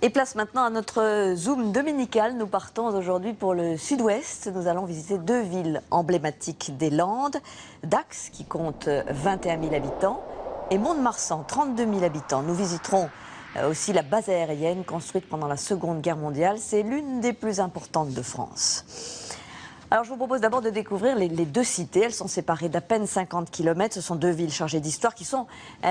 Et place maintenant à notre zoom dominical. Nous partons aujourd'hui pour le sud-ouest. Nous allons visiter deux villes emblématiques des Landes. Dax, qui compte 21 000 habitants, et Mont-de-Marsan, 32 000 habitants. Nous visiterons aussi la base aérienne construite pendant la Seconde Guerre mondiale. C'est l'une des plus importantes de France. Alors je vous propose d'abord de découvrir les deux cités. Elles sont séparées d'à peine 50 km. Ce sont deux villes chargées d'histoire qui sont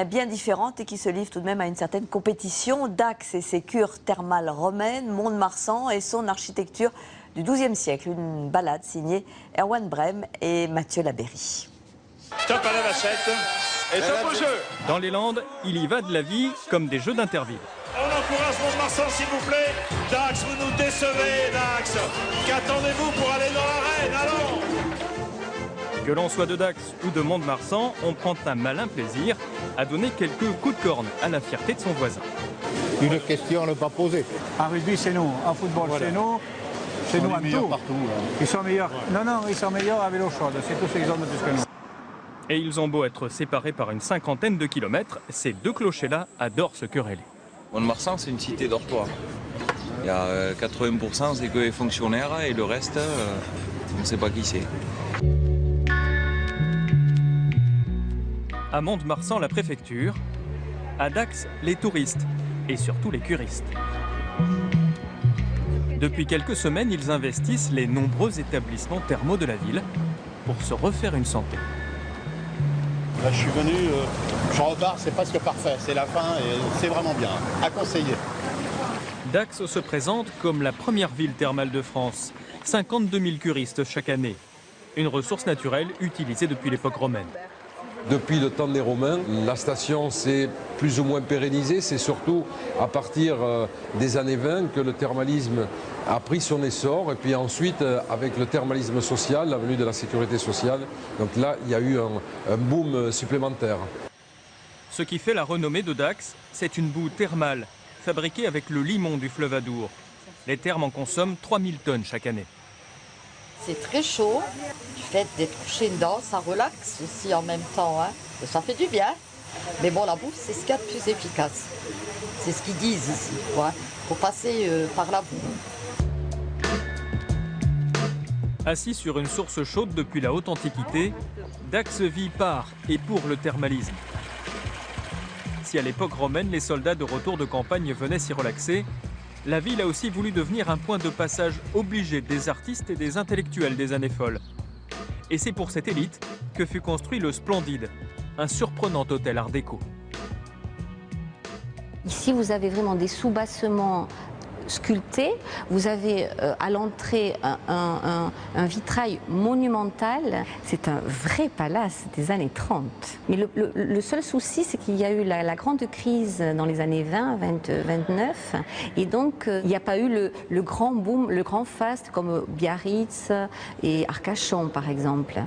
bien différentes et qui se livrent tout de même à une certaine compétition. Dax et ses cures thermales romaines, Mont-de-Marsan et son architecture du XIIe siècle. Une balade signée Erwan Brem et Mathieu Labéry. Top à la vachette et top au jeu. Dans les Landes, il y va de la vie comme des jeux d'Interville. On encourage Mont-de-Marsan, s'il vous plaît. Dax, vous nous décevez, Dax. Qu'attendez-vous pour aller dans l'arène? Allons. Que l'on soit de Dax ou de Mont-de-Marsan, on prend un malin plaisir à donner quelques coups de corne à la fierté de son voisin. Une question à ne pas poser. En rugby, c'est nous. En football, voilà. c'est nous en tout. Partout, là. Ils sont meilleurs. Non, ils sont meilleurs à vélo chaude. C'est tout ce qu'ils ont de plus que nous. Et ils ont beau être séparés par une cinquantaine de kilomètres, ces deux clochers-là adorent se quereller. Mont-de-Marsan, c'est une cité dortoir. Il y a 80%, c'est que les fonctionnaires et le reste, on ne sait pas qui c'est. À Mont-de-Marsan, la préfecture. À Dax, les touristes. Et surtout les curistes. Depuis quelques semaines, ils investissent les nombreux établissements thermaux de la ville pour se refaire une santé. Là, je suis venu, je repars, c'est presque parfait. C'est la fin et c'est vraiment bien. À conseiller. Dax se présente comme la première ville thermale de France. 52 000 curistes chaque année. Une ressource naturelle utilisée depuis l'époque romaine. Depuis le temps des Romains, la station s'est plus ou moins pérennisée. C'est surtout à partir des années 20 que le thermalisme a pris son essor. Et puis ensuite, avec le thermalisme social, la venue de la sécurité sociale, donc là, il y a eu un boom supplémentaire. Ce qui fait la renommée de Dax, c'est une boue thermale, fabriquée avec le limon du fleuve Adour. Les thermes en consomment 3000 tonnes chaque année. C'est très chaud, du fait d'être couché dedans, ça relaxe aussi en même temps, hein. Ça fait du bien. Mais bon, la bouffe, c'est ce qu'il y a de plus efficace. C'est ce qu'ils disent ici, quoi. Faut passer par la boue. Assis sur une source chaude depuis la haute antiquité, Dax vit par et pour le thermalisme. Si à l'époque romaine, les soldats de retour de campagne venaient s'y relaxer, la ville a aussi voulu devenir un point de passage obligé des artistes et des intellectuels des années folles. Et c'est pour cette élite que fut construit le Splendide, un surprenant hôtel art déco. Ici, vous avez vraiment des soubassements sculptés. Vous avez à l'entrée un vitrail monumental. C'est un vrai palace des années 30. Mais le seul souci, c'est qu'il y a eu la grande crise dans les années 20, 29. Et donc, il n'y a pas eu le grand boom, le grand faste comme Biarritz et Arcachon, par exemple.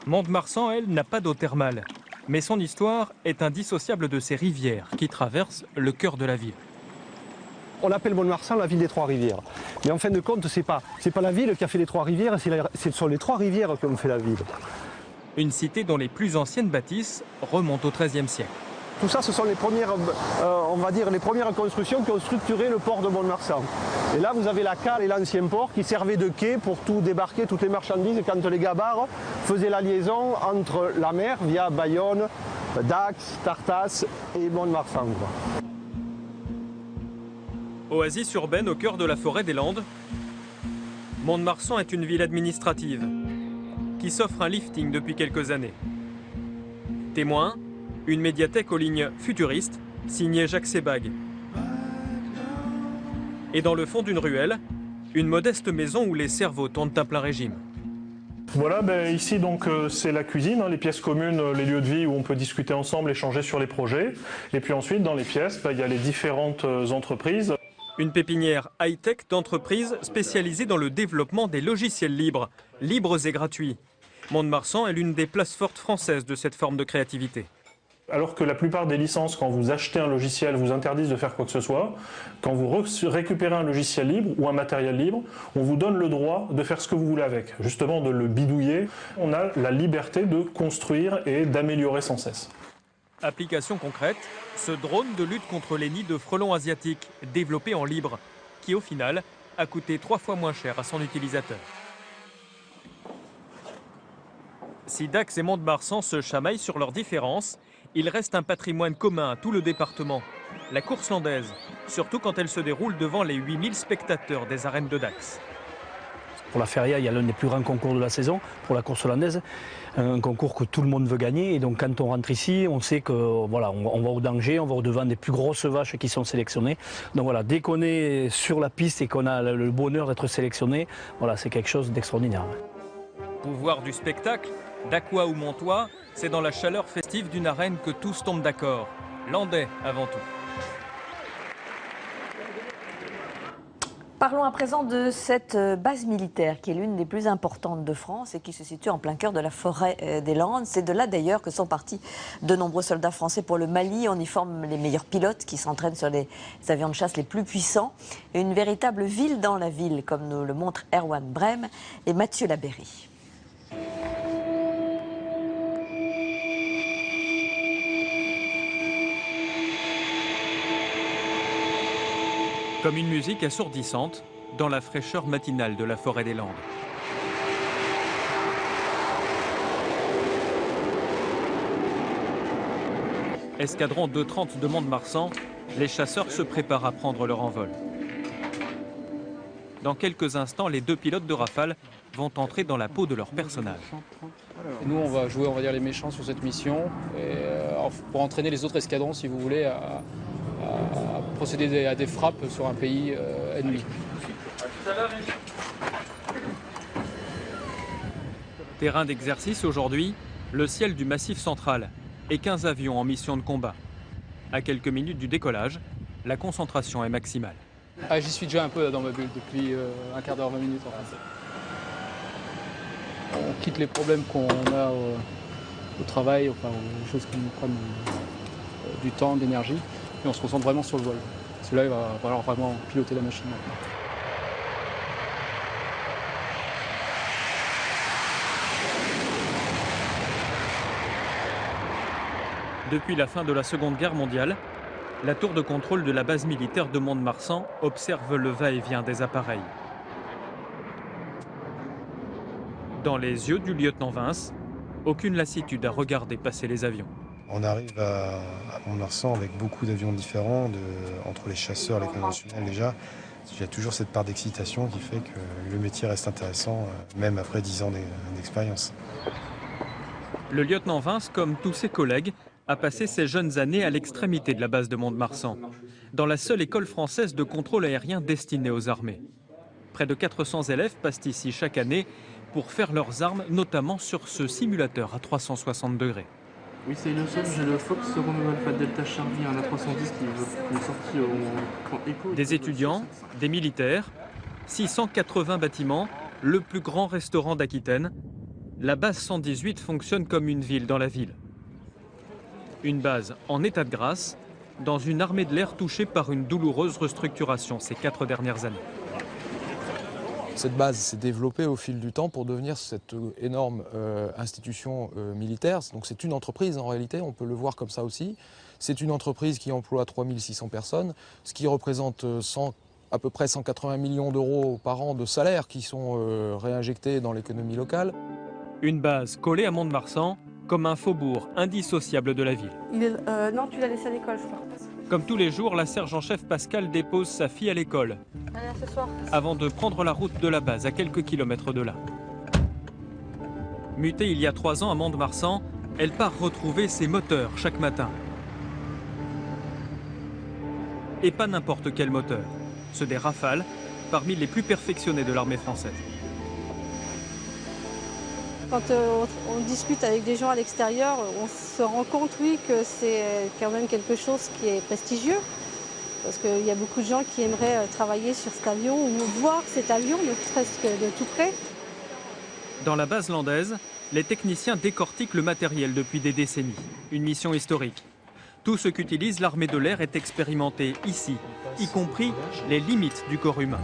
Mont-de-Marsan, elle, n'a pas d'eau thermale. Mais son histoire est indissociable de ces rivières qui traversent le cœur de la ville. On appelle Mont-de-Marsan la ville des Trois-Rivières. Mais en fin de compte, c'est pas la ville qui a fait les Trois-Rivières, ce sont les Trois-Rivières qui ont fait la ville. Une cité dont les plus anciennes bâtisses remontent au XIIIe siècle. Tout ça, ce sont les premières, on va dire, les premières constructions qui ont structuré le port de Mont-de-Marsan. Et là, vous avez la cale et l'ancien port qui servaient de quai pour tout débarquer, toutes les marchandises, quand les gabarres faisaient la liaison entre la mer via Bayonne, Dax, Tartas et Mont-de-Marsan. Oasis urbaine au cœur de la forêt des Landes, Mont-de-Marsan est une ville administrative qui s'offre un lifting depuis quelques années. Témoin, une médiathèque aux lignes futuristes, signée Jacques Sebag. Et dans le fond d'une ruelle, une modeste maison où les cerveaux tournent à plein régime. Voilà, ici donc c'est la cuisine, les pièces communes, les lieux de vie où on peut discuter ensemble, échanger sur les projets. Et puis ensuite, dans les pièces, il y a les différentes entreprises. Une pépinière high-tech d'entreprises spécialisée dans le développement des logiciels libres et gratuits. Mont-de-Marsan est l'une des places fortes françaises de cette forme de créativité. Alors que la plupart des licences, quand vous achetez un logiciel, vous interdisent de faire quoi que ce soit, quand vous récupérez un logiciel libre ou un matériel libre, on vous donne le droit de faire ce que vous voulez avec, justement de le bidouiller. On a la liberté de construire et d'améliorer sans cesse. Application concrète, ce drone de lutte contre les nids de frelons asiatiques, développé en libre, qui au final a coûté 3 fois moins cher à son utilisateur. Si Dax et Mont-de-Marsan se chamaillent sur leurs différences, il reste un patrimoine commun à tout le département, la course landaise, surtout quand elle se déroule devant les 8000 spectateurs des arènes de Dax. Pour la feria, il y a l'un des plus grands concours de la saison, pour la course hollandaise, un concours que tout le monde veut gagner. Et donc quand on rentre ici, on sait que voilà, on va au danger, on va au-devant des plus grosses vaches qui sont sélectionnées. Donc voilà, dès qu'on est sur la piste et qu'on a le bonheur d'être sélectionné, voilà, c'est quelque chose d'extraordinaire. Pouvoir du spectacle, Dacquois ou Montois, c'est dans la chaleur festive d'une arène que tous tombent d'accord. Landais avant tout. Parlons à présent de cette base militaire qui est l'une des plus importantes de France et qui se situe en plein cœur de la forêt des Landes. C'est de là d'ailleurs que sont partis de nombreux soldats français pour le Mali. On y forme les meilleurs pilotes qui s'entraînent sur les avions de chasse les plus puissants. Et une véritable ville dans la ville, comme nous le montrent Erwan Brem et Mathieu Labéry. Comme une musique assourdissante dans la fraîcheur matinale de la forêt des Landes. Escadron 230 de Mont-de-Marsan, les chasseurs se préparent à prendre leur envol. Dans quelques instants, les 2 pilotes de Rafale vont entrer dans la peau de leur personnage. Et nous, on va jouer, on va dire, les méchants sur cette mission pour entraîner les autres escadrons, si vous voulez, à procéder à des frappes sur un pays ennemi. Terrain d'exercice aujourd'hui, le ciel du Massif central et 15 avions en mission de combat. À quelques minutes du décollage, la concentration est maximale. J'y suis déjà un peu dans ma bulle depuis un quart d'heure, 20 minutes. En fait. On quitte les problèmes qu'on a au travail, enfin, les choses qui nous prennent du temps, de l'énergie. Et on se concentre vraiment sur le vol. Parce que là, il va falloir vraiment piloter la machine. Depuis la fin de la Seconde Guerre mondiale, la tour de contrôle de la base militaire de Mont-de-Marsan observe le va-et-vient des appareils. Dans les yeux du lieutenant Vince, aucune lassitude à regarder passer les avions. On arrive à Mont-de-Marsan avec beaucoup d'avions différents, entre les chasseurs et les conventionnels déjà. Il y a toujours cette part d'excitation qui fait que le métier reste intéressant, même après 10 ans d'expérience. Le lieutenant Vince, comme tous ses collègues, a passé ses jeunes années à l'extrémité de la base de Mont-de-Marsan, dans la seule école française de contrôle aérien destinée aux armées. Près de 400 élèves passent ici chaque année pour faire leurs armes, notamment sur ce simulateur à 360 degrés. Oui, c'est une seule, j'ai le Fox Romeo Alpha Delta Charlie, un A310 qui est sorti au camp Echo. Des étudiants, des militaires, 680 bâtiments, le plus grand restaurant d'Aquitaine. La base 118 fonctionne comme une ville dans la ville. Une base en état de grâce, dans une armée de l'air touchée par une douloureuse restructuration ces 4 dernières années. Cette base s'est développée au fil du temps pour devenir cette énorme institution militaire. Donc c'est une entreprise en réalité, on peut le voir comme ça aussi. C'est une entreprise qui emploie 3600 personnes, ce qui représente à peu près 180 millions d'euros par an de salaires qui sont réinjectés dans l'économie locale. Une base collée à Mont-de-Marsan, comme un faubourg indissociable de la ville. Non, tu l'as laissé à l'école, je crois. Comme tous les jours, la sergent-chef Pascal dépose sa fille à l'école, avant de prendre la route de la base à quelques kilomètres de là. Mutée il y a 3 ans à Mont-de-Marsan, elle part retrouver ses moteurs chaque matin. Et pas n'importe quel moteur, ceux des Rafales, parmi les plus perfectionnés de l'armée française. Quand on discute avec des gens à l'extérieur, on se rend compte, oui, que c'est quand même quelque chose qui est prestigieux. Parce qu'il y a beaucoup de gens qui aimeraient travailler sur cet avion ou voir cet avion, ne serait-ce que de tout près. Dans la base landaise, les techniciens décortiquent le matériel depuis des décennies. Une mission historique. Tout ce qu'utilise l'armée de l'air est expérimenté ici, y compris les limites du corps humain.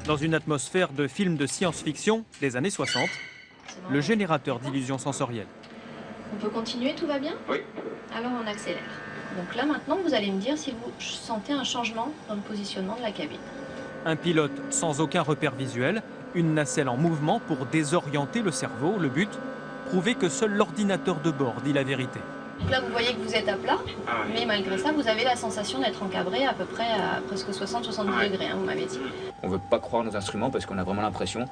Dans une atmosphère de film de science-fiction des années 60, le générateur d'illusions sensorielles. On peut continuer, tout va bien? Oui. Alors on accélère. Donc là maintenant, vous allez me dire si vous sentez un changement dans le positionnement de la cabine. Un pilote sans aucun repère visuel, une nacelle en mouvement pour désorienter le cerveau. Le but, prouver que seul l'ordinateur de bord dit la vérité. Donc là, vous voyez que vous êtes à plat, mais malgré ça, vous avez la sensation d'être encadré à peu près à presque 60-70 degrés, hein, vous m'avez dit. On ne veut pas croire nos instruments parce qu'on a vraiment l'impression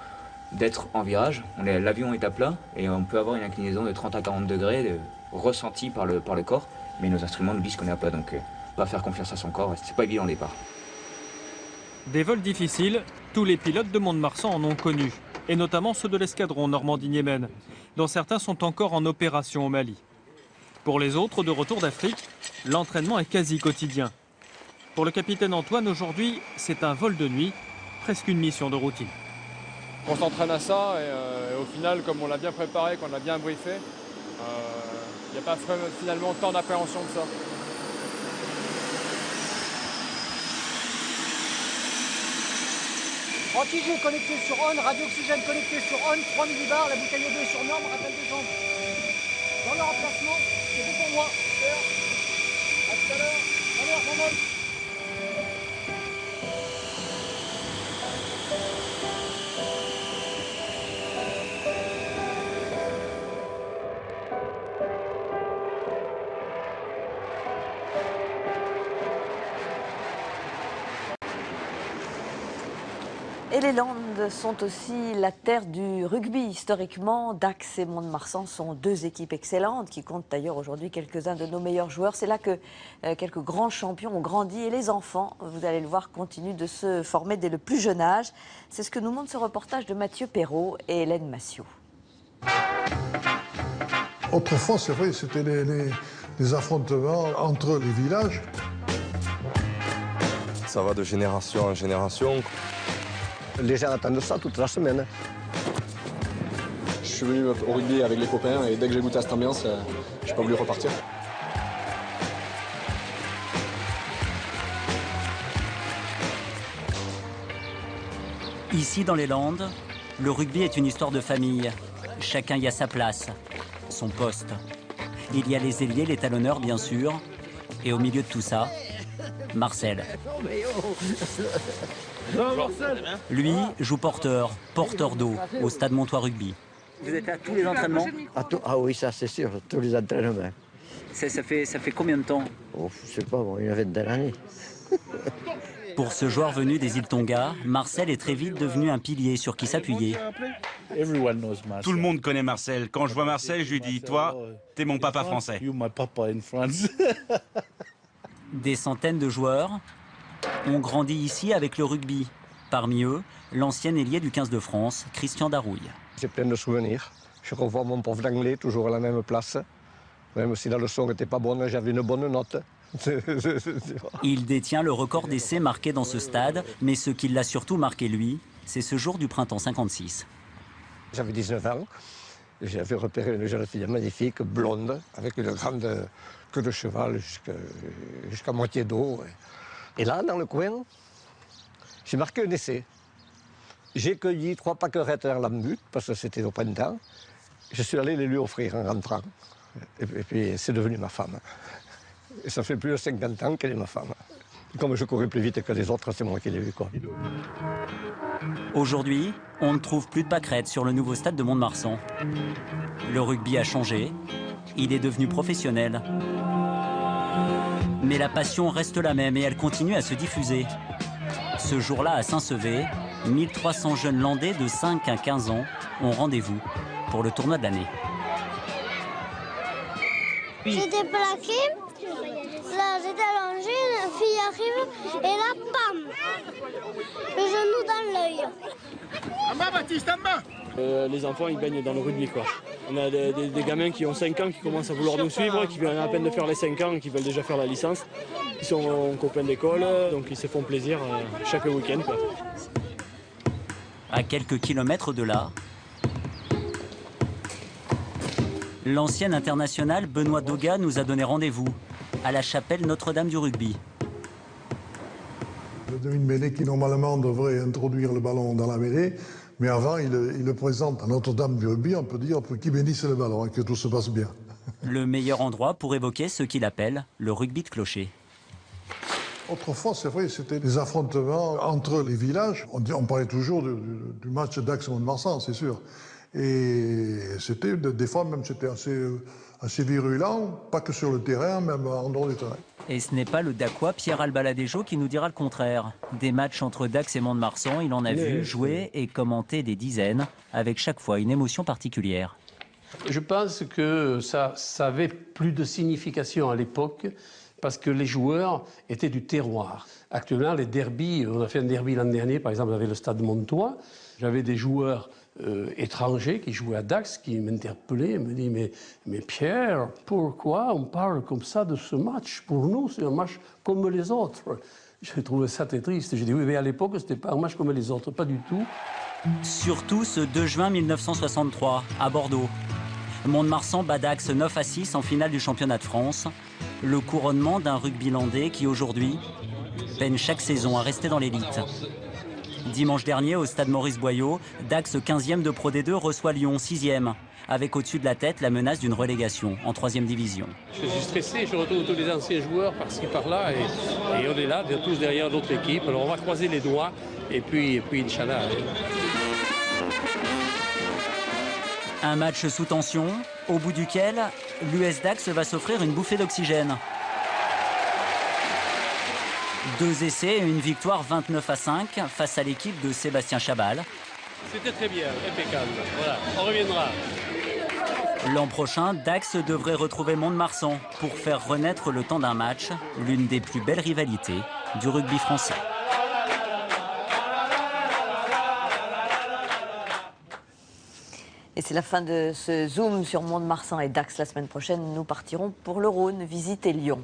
d'être en virage. L'avion est à plat et on peut avoir une inclinaison de 30 à 40 degrés ressentie par le corps, mais nos instruments nous disent qu'on est à plat, donc pas faire confiance à son corps, c'est pas évident au départ. Des vols difficiles, tous les pilotes de Mont-de-Marsan en ont connu, et notamment ceux de l'escadron Normandie-Niemen, dont certains sont encore en opération au Mali. Pour les autres, de retour d'Afrique, l'entraînement est quasi quotidien. Pour le capitaine Antoine, aujourd'hui, c'est un vol de nuit, presque une mission de routine. On s'entraîne à ça et au final, comme on l'a bien préparé, qu'on a bien briefé, il n'y a pas finalement tant d'appréhension que ça. Antigé connecté sur on, radio oxygène connecté sur on, 3 millibars, la bouteille d'eau est sur norme, rappel des jambes. Dans le remplacement, c'est bon pour moi. À tout à l'heure. Alors, bon vol. Et les Landes sont aussi la terre du rugby. Historiquement, Dax et Mont-de-Marsan sont deux équipes excellentes qui comptent d'ailleurs aujourd'hui quelques-uns de nos meilleurs joueurs. C'est là que quelques grands champions ont grandi et les enfants, vous allez le voir, continuent de se former dès le plus jeune âge. C'est ce que nous montre ce reportage de Mathieu Perrault et Hélène Massiot. Autrefois, c'est vrai, c'était les affrontements entre les villages. Ça va de génération en génération. Les gens attendent ça toute la semaine. Je suis venu au rugby avec les copains et dès que j'ai goûté à cette ambiance, je n'ai pas voulu repartir. Ici, dans les Landes, le rugby est une histoire de famille. Chacun y a sa place, son poste. Il y a les ailiers, les talonneurs, bien sûr. Et au milieu de tout ça, Marcel. Lui joue porteur d'eau au Stade Montois Rugby. Vous êtes à tous les entraînements? Ah oui, ça c'est sûr, tous les entraînements. Ça fait combien de temps? Je sais pas, une vingtaine d'années. Pour ce joueur venu des îles Tonga, Marcel est très vite devenu un pilier sur qui s'appuyer. Tout le monde connaît Marcel. Quand je vois Marcel, je lui dis, toi, t'es mon papa français. Des centaines de joueurs ont grandi ici avec le rugby. Parmi eux, l'ancien ailier du 15 de France, Christian Darouille. J'ai plein de souvenirs. Je revois mon prof d'anglais toujours à la même place. Même si la leçon n'était pas bonne, j'avais une bonne note. Il détient le record d'essais marqués dans ce stade, mais ce qui l'a surtout marqué lui, c'est ce jour du printemps 56. J'avais 19 ans. J'avais repéré une jeune fille magnifique, blonde, avec une grande queue de cheval jusqu'à moitié dos. Et là, dans le coin, j'ai marqué un essai. J'ai cueilli 3 pâquerettes dans la butte, parce que c'était au printemps. Je suis allé les lui offrir en rentrant. Et puis, c'est devenu ma femme. Et ça fait plus de 50 ans qu'elle est ma femme. Et comme je courais plus vite que les autres, c'est moi qui l'ai eu, quoi. Aujourd'hui, on ne trouve plus de pâquerettes sur le nouveau stade de Mont-de-Marsan. Le rugby a changé, il est devenu professionnel. Mais la passion reste la même et elle continue à se diffuser. Ce jour-là, à Saint-Sevé, 1300 jeunes Landais de 5 à 15 ans ont rendez-vous pour le tournoi de l'année. J'étais plaqué, là j'étais allongé, une fille arrive et là, bam, le genou dans l'œil. En bas, Baptiste, en bas. Les enfants, ils baignent dans le rugby, quoi. On a des gamins qui ont 5 ans qui commencent à vouloir nous suivre, qui viennent à peine de faire les 5 ans, qui veulent déjà faire la licence. Ils sont copains d'école, donc ils se font plaisir chaque week-end, quoi. À quelques kilomètres de là, l'ancien international Benoît Doga nous a donné rendez-vous à la chapelle Notre-Dame du rugby. Le demi-mêlée qui normalement devrait introduire le ballon dans la mêlée, mais avant il le présente à Notre-Dame du rugby, on peut dire pour qu'il bénisse le ballon et que tout se passe bien. Le meilleur endroit pour évoquer ce qu'il appelle le rugby de clocher. Autrefois, c'est vrai, c'était des affrontements entre les villages. On parlait toujours du match Dax-Mont-de-Marsan, c'est sûr. Et c'était, des fois même, c'était assez virulent, pas que sur le terrain, même en dehors du terrain. Et ce n'est pas le Dacquois Pierre Albaladejo qui nous dira le contraire. Des matchs entre Dax et Mont-de-Marsan, il en a vu, jouer et commenter des dizaines, avec chaque fois une émotion particulière. Je pense que ça avait plus de signification à l'époque, parce que les joueurs étaient du terroir. Actuellement, les derbies, on a fait un derby l'an dernier, par exemple, avec le Stade Montois. J'avais des joueurs étrangers qui jouaient à Dax, qui m'interpellaient, me disaient mais Pierre, pourquoi on parle comme ça de ce match? Pour nous, c'est un match comme les autres. J'ai trouvé ça très triste. J'ai dit oui, mais à l'époque, c'était pas un match comme les autres, pas du tout. Surtout ce 2 juin 1963, à Bordeaux. Mont-de-Marsan bat Dax 9-6 en finale du championnat de France. Le couronnement d'un rugbylandais qui, aujourd'hui, peine chaque saison à rester dans l'élite. Dimanche dernier, au stade Maurice Boyau, Dax 15e de Pro D2 reçoit Lyon 6e, avec au-dessus de la tête la menace d'une relégation en 3e division. Je suis stressé, je retrouve tous les anciens joueurs par-ci par-là, et on est là, tous derrière notre équipe. Alors on va croiser les doigts, et puis Inch'Allah. Un match sous tension, au bout duquel l'US Dax va s'offrir une bouffée d'oxygène. 2 essais et une victoire 29-5 face à l'équipe de Sébastien Chabal. C'était très bien, impeccable. Voilà, on reviendra. L'an prochain, Dax devrait retrouver Mont-de-Marsan pour faire renaître le temps d'un match, l'une des plus belles rivalités du rugby français. Et c'est la fin de ce zoom sur Mont-de-Marsan et Dax. La semaine prochaine, nous partirons pour le Rhône, visiter Lyon.